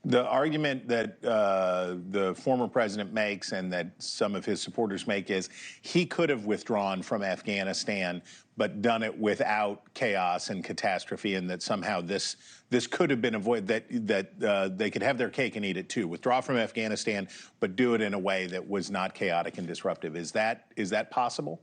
The argument that the former president makes and that some of his supporters make is he could have withdrawn from Afghanistan, but done it without chaos and catastrophe, and that somehow this could have been avoided, that they could have their cake and eat it too. Withdraw from Afghanistan, but do it in a way that was not chaotic and disruptive. Is that possible?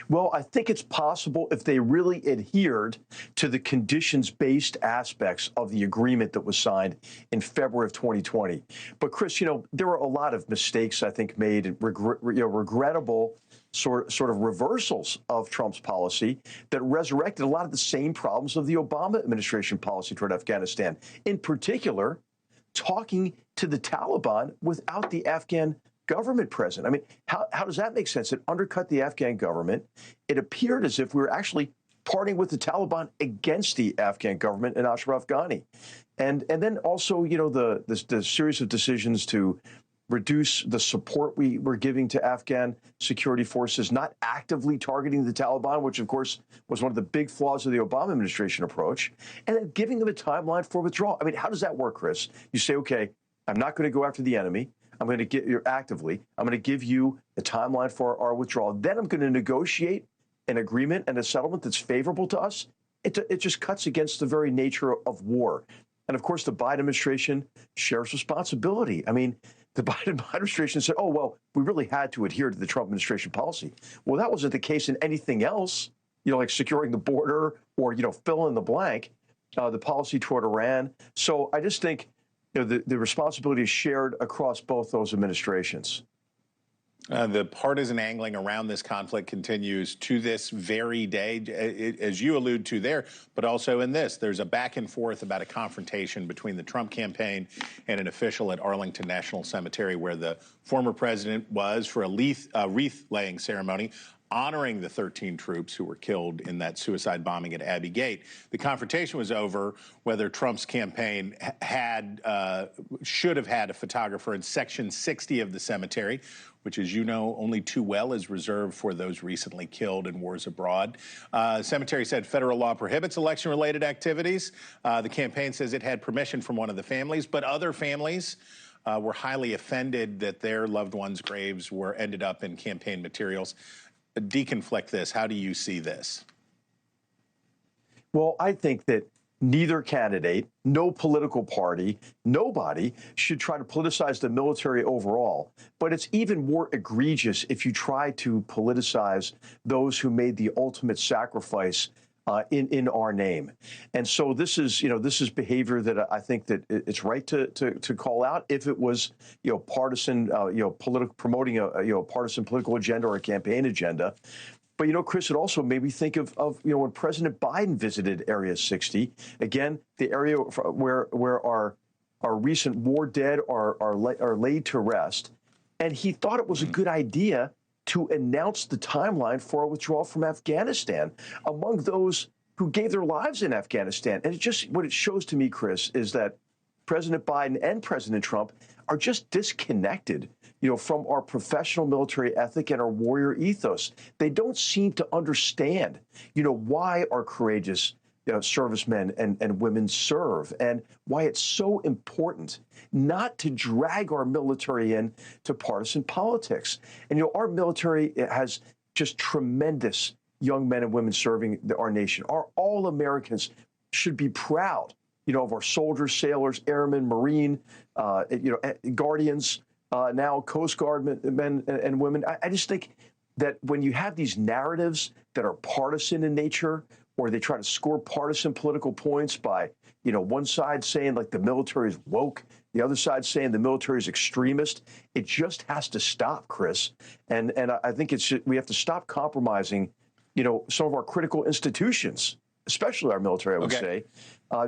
Well, I think it's possible if they really adhered to the conditions-based aspects of the agreement that was signed in February of 2020. But, Chris, there were a lot of mistakes, I think, made, and regrettable sort of reversals of Trump's policy that resurrected a lot of the same problems of the Obama administration policy toward Afghanistan. In particular, talking to the Taliban without the Afghan government present. I mean, how does that make sense? It undercut the Afghan government. It appeared as if we were actually partying with the Taliban against the Afghan government and Ashraf Ghani. And then also, the series of decisions to reduce the support we were giving to Afghan security forces, not actively targeting the Taliban, which, of course, was one of the big flaws of the Obama administration approach, and then giving them a timeline for withdrawal. I mean, how does that work, Chris? You say, OK, I'm not going to go after the enemy. I'm going to get you actively. I'm going to give you a timeline for our withdrawal. Then I'm going to negotiate an agreement and a settlement that's favorable to us. It just cuts against the very nature of war. And of course, the Biden administration shares responsibility. I mean, the Biden administration said, oh, well, we really had to adhere to the Trump administration policy. Well, that wasn't the case in anything else, like securing the border or, fill in the blank, the policy toward Iran. So I just think the responsibility is shared across both those administrations. The partisan angling around this conflict continues to this very day, as you allude to there, but also in this. There's a back and forth about a confrontation between the Trump campaign and an official at Arlington National Cemetery, where the former president was for a wreath-laying ceremony honoring the 13 troops who were killed in that suicide bombing at Abbey Gate. The confrontation was over whether Trump's campaign should have had a photographer in Section 60 of the cemetery, which, as you know only too well, is reserved for those recently killed in wars abroad. The cemetery said federal law prohibits election-related activities. The campaign says it had permission from one of the families, but other families were highly offended that their loved ones' graves ended up in campaign materials. Deconflict this. How do you see this? Well, I think that neither candidate, no political party, nobody should try to politicize the military overall. But it's even more egregious if you try to politicize those who made the ultimate sacrifice in our name. And so this is behavior that I think that it's right to call out if it was, partisan, promoting a partisan political agenda or a campaign agenda. But, Chris, it also made me think of when President Biden visited Area 60, again, the area where our recent war dead are laid to rest. And he thought it was a good idea to announce the timeline for a withdrawal from Afghanistan among those who gave their lives in Afghanistan. And what it shows to me, Chris, is that President Biden and President Trump are just disconnected, from our professional military ethic and our warrior ethos. They don't seem to understand, why our courageous servicemen and women serve, and why it's so important not to drag our military in to partisan politics. And, our military has just tremendous young men and women serving our nation. All Americans should be proud, of our soldiers, sailors, airmen, Marine, Guardians, now Coast Guard men and women. I just think that when you have these narratives that are partisan in nature, or they try to score partisan political points by, one side saying like the military is woke, the other side saying the military is extremist, it just has to stop, Chris. And I think we have to stop compromising, some of our critical institutions, especially our military, I would say,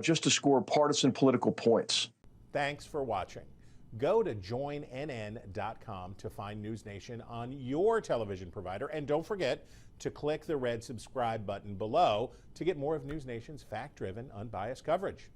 just to score partisan political points. Thanks for watching. Go to joinnn.com to find NewsNation on your television provider. And don't forget to click the red subscribe button below to get more of NewsNation's fact-driven, unbiased coverage.